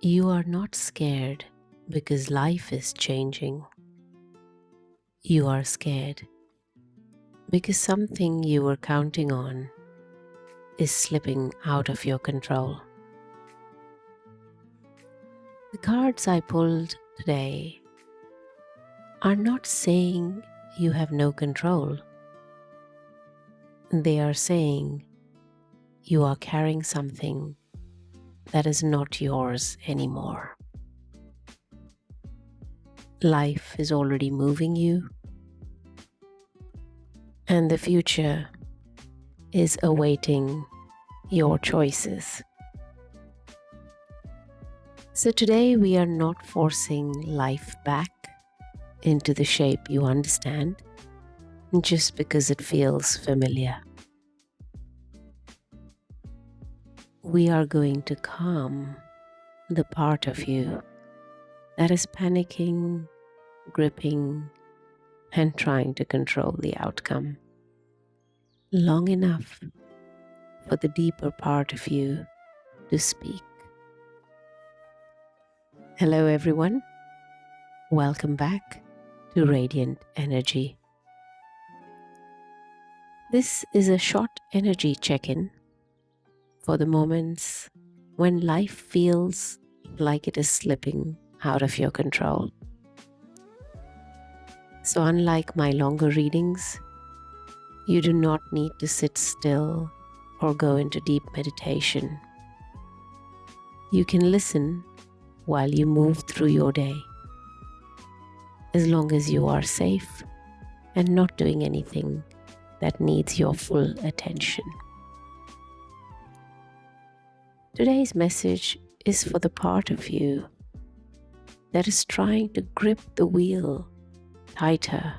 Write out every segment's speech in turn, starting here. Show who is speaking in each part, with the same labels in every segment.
Speaker 1: You are not scared because life is changing. You are scared because something you were counting on is slipping out of your control. The cards I pulled today are not saying you have no control. They are saying you are carrying something that is not yours anymore. Life is already moving you, and the future is awaiting your choices. So today we are not forcing life back into the shape you understand just because it feels familiar. We are going to calm the part of you that is panicking, gripping, and trying to control the outcome long enough for the deeper part of you to speak. Hello, everyone. Welcome back to Radiant Energy. This is a short energy check-in for the moments when life feels like it is slipping out of your control. So unlike my longer readings, you do not need to sit still or go into deep meditation. You can listen while you move through your day, as long as you are safe and not doing anything that needs your full attention. Today's message is for the part of you that is trying to grip the wheel tighter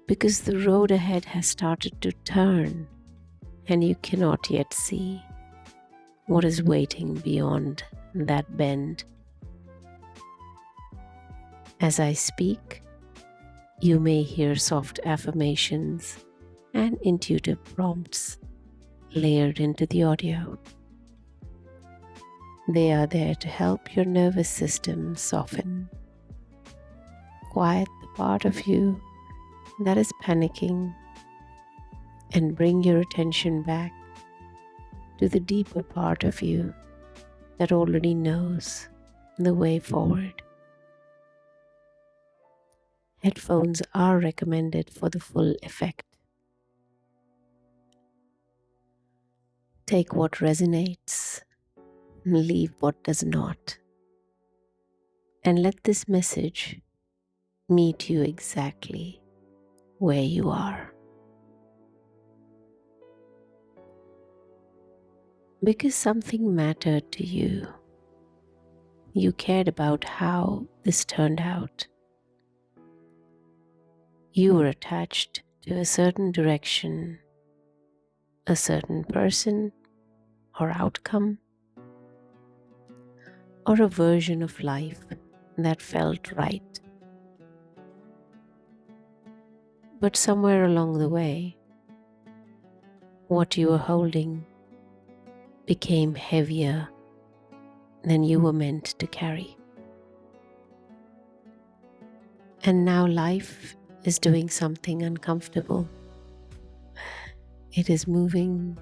Speaker 1: because the road ahead has started to turn and you cannot yet see what is waiting beyond that bend. As I speak, you may hear soft affirmations and intuitive prompts layered into the audio. They are there to help your nervous system soften, quiet the part of you that is panicking, and bring your attention back to the deeper part of you that already knows the way forward. Headphones are recommended for the full effect. Take what resonates and leave what does not. And let this message meet you exactly where you are. Because something mattered to you, you cared about how this turned out. You were attached to a certain direction, a certain person or outcome, or a version of life that felt right. But somewhere along the way, what you were holding became heavier than you were meant to carry. And now life is doing something uncomfortable. It is moving,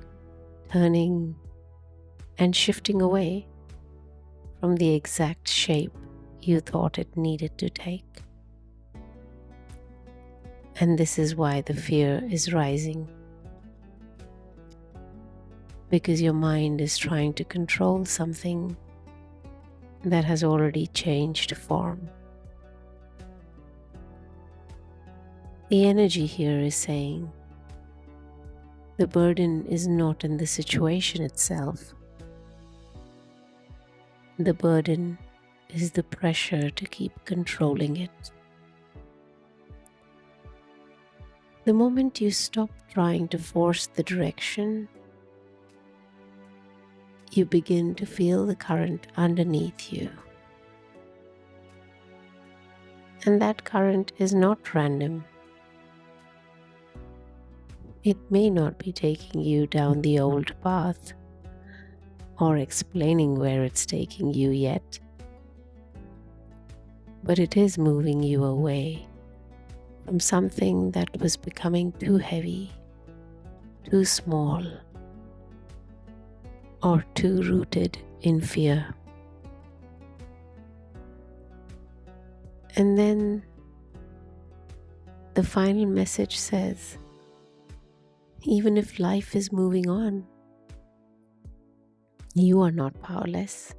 Speaker 1: turning, and shifting away from the exact shape you thought it needed to take. And this is why the fear is rising. Because your mind is trying to control something that has already changed form. The energy here is saying the burden is not in the situation itself. The burden is the pressure to keep controlling it. The moment you stop trying to force the direction, you begin to feel the current underneath you. And that current is not random. It may not be taking you down the old path, or explaining where it's taking you yet, but it is moving you away from something that was becoming too heavy, too small, or too rooted in fear. And then the final message says, even if life is moving on, you are not powerless.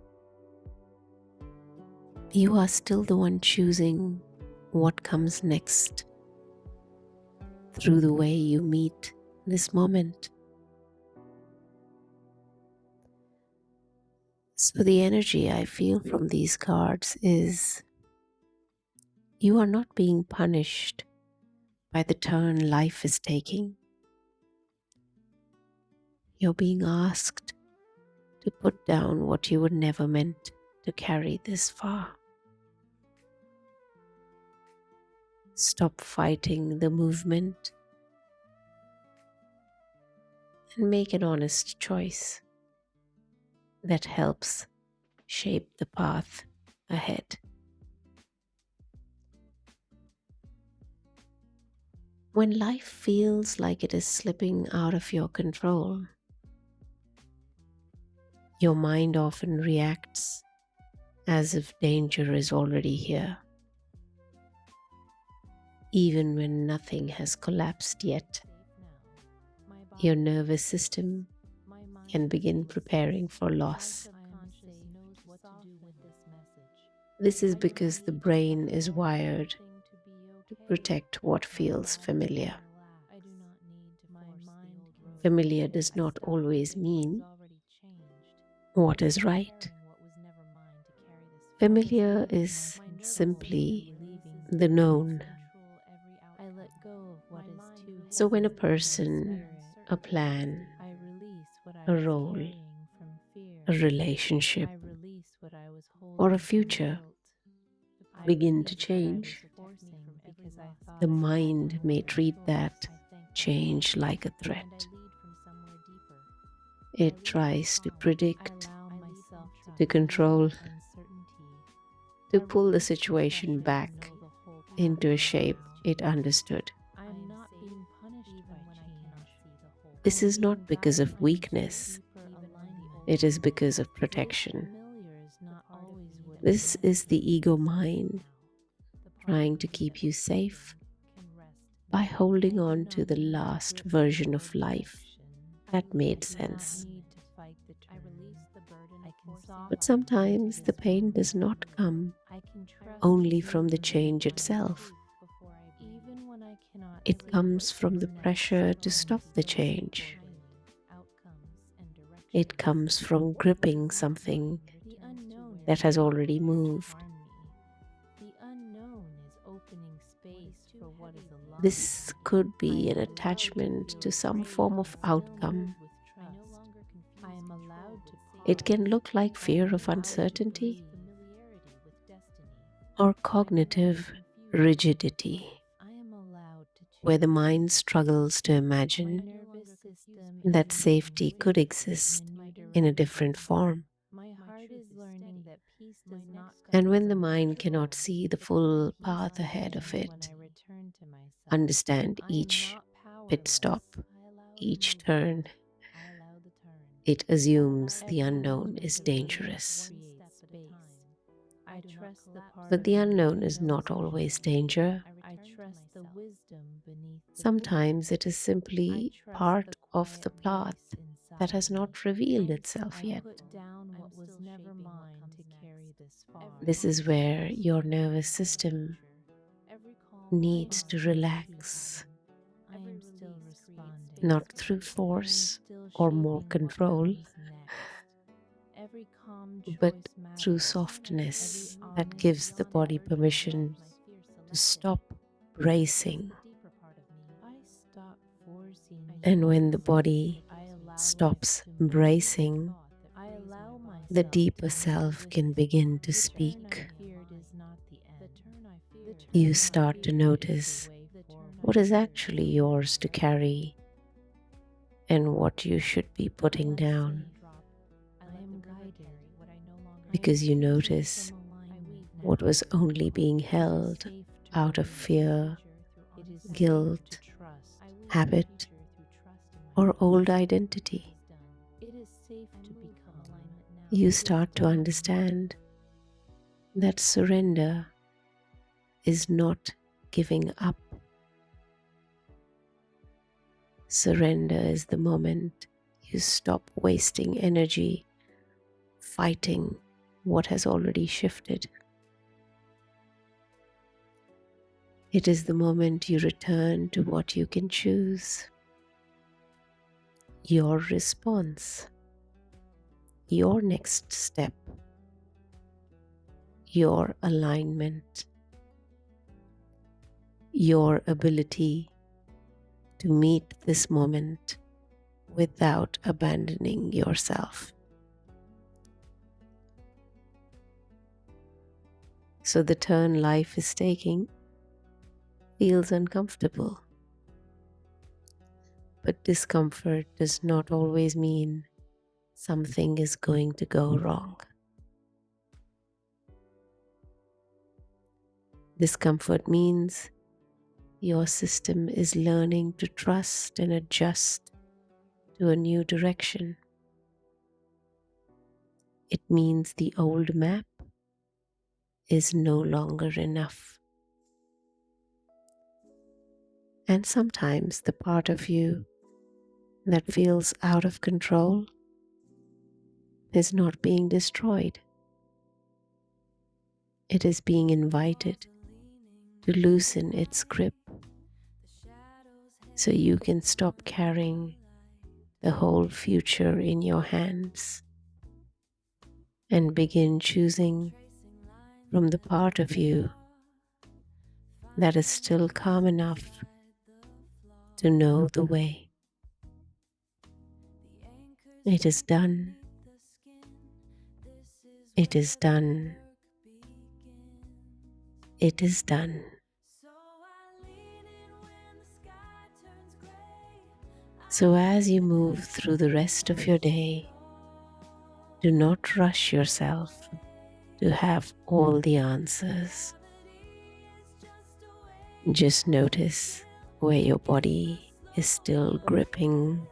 Speaker 1: You are still the one choosing what comes next through the way you meet this moment. So, the energy I feel from these cards is you are not being punished by the turn life is taking. You're being asked to put down what you were never meant to carry this far. Stop fighting the movement and make an honest choice that helps shape the path ahead. When life feels like it is slipping out of your control, your mind often reacts as if danger is already here, even when nothing has collapsed yet. Your nervous system can begin preparing for loss. This is because the brain is wired to protect what feels familiar. Familiar does not always mean what is right. Familiar is simply the known. So when a person, a plan, a role, a relationship, or a future begin to change, the mind may treat that change like a threat. It tries to predict, to control, to pull the situation back into a shape it understood. This is not because of weakness, it is because of protection. This is the ego mind trying to keep you safe by holding on to the last version of life that made sense. But sometimes the pain does not come only from the change itself. It comes from the pressure to stop the change. It comes from gripping something that has already moved. This could be an attachment to some form of outcome. It can look like fear of uncertainty or cognitive rigidity, where the mind struggles to imagine that safety could exist in a different form. And when the mind cannot see the full path ahead of it, understand each pit stop, each turn, it assumes the unknown is dangerous. But the unknown is not always danger. Sometimes it is simply part of the path that has not revealed itself yet. This is where your nervous system needs to relax, not through force or more control, but through softness that gives the body permission to stop bracing. And when the body stops bracing, the deeper self can begin to speak. You start to notice what is actually yours to carry and what you should be putting down. because you notice what was only being held out of fear, guilt, habit, or old identity. You start to understand that surrender is not giving up. Surrender is the moment you stop wasting energy fighting what has already shifted. It is the moment you return to what you can choose. Your response, your next step, your alignment, your ability to meet this moment without abandoning yourself. So the turn life is taking feels uncomfortable. But discomfort does not always mean something is going to go wrong. Discomfort means your system is learning to trust and adjust to a new direction. It means the old map is no longer enough. And sometimes the part of you that feels out of control is not being destroyed. It is being invited to loosen its grip so you can stop carrying the whole future in your hands and begin choosing from the part of you that is still calm enough to know the way. It is done. It is done. It is done. So as you move through the rest of your day, do not rush yourself to have all the answers. Just notice where your body is still gripping.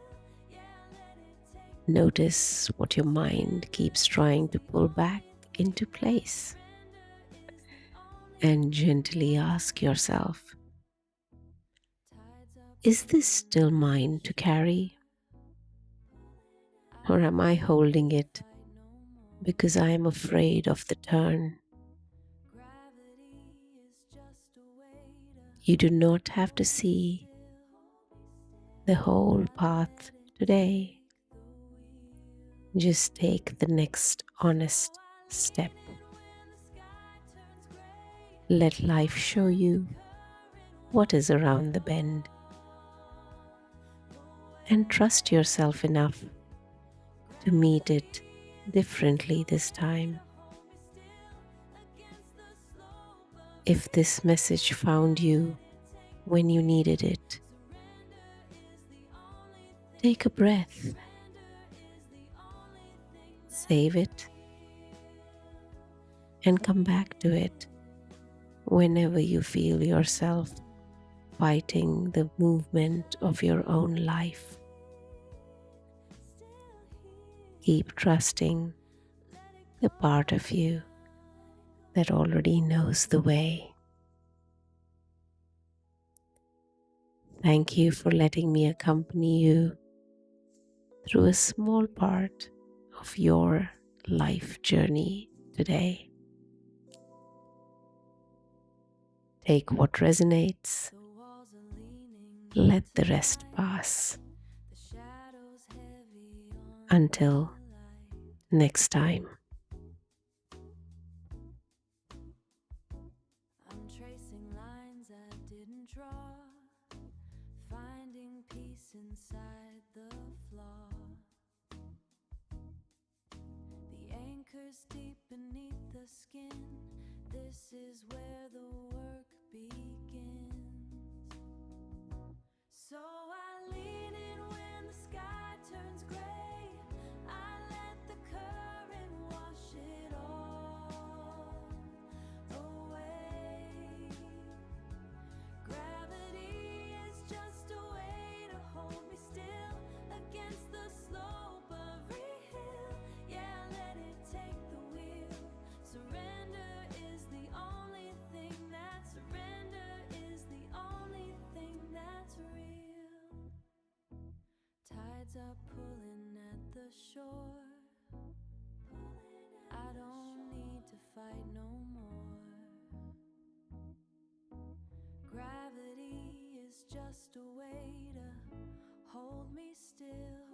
Speaker 1: Notice what your mind keeps trying to pull back into place. And gently ask yourself, is this still mine to carry? Or am I holding it because I am afraid of the turn? You do not have to see the whole path today. Just take the next honest step. Let life show you what is around the bend. And trust yourself enough to meet it differently this time. If this message found you when you needed it, take a breath, save it, and come back to it whenever you feel yourself fighting the movement of your own life. Keep trusting the part of you that already knows the way. Thank you for letting me accompany you through a small part of your life journey today. Take what resonates, let the rest pass. Until next time.
Speaker 2: I'm tracing lines I didn't draw, finding peace inside the flaw. The anchor's deep beneath the skin. This is where the work begins. So I lean in when the sky turns gray. I let the current shore. I don't need to fight no more. Gravity is just a way to hold me still.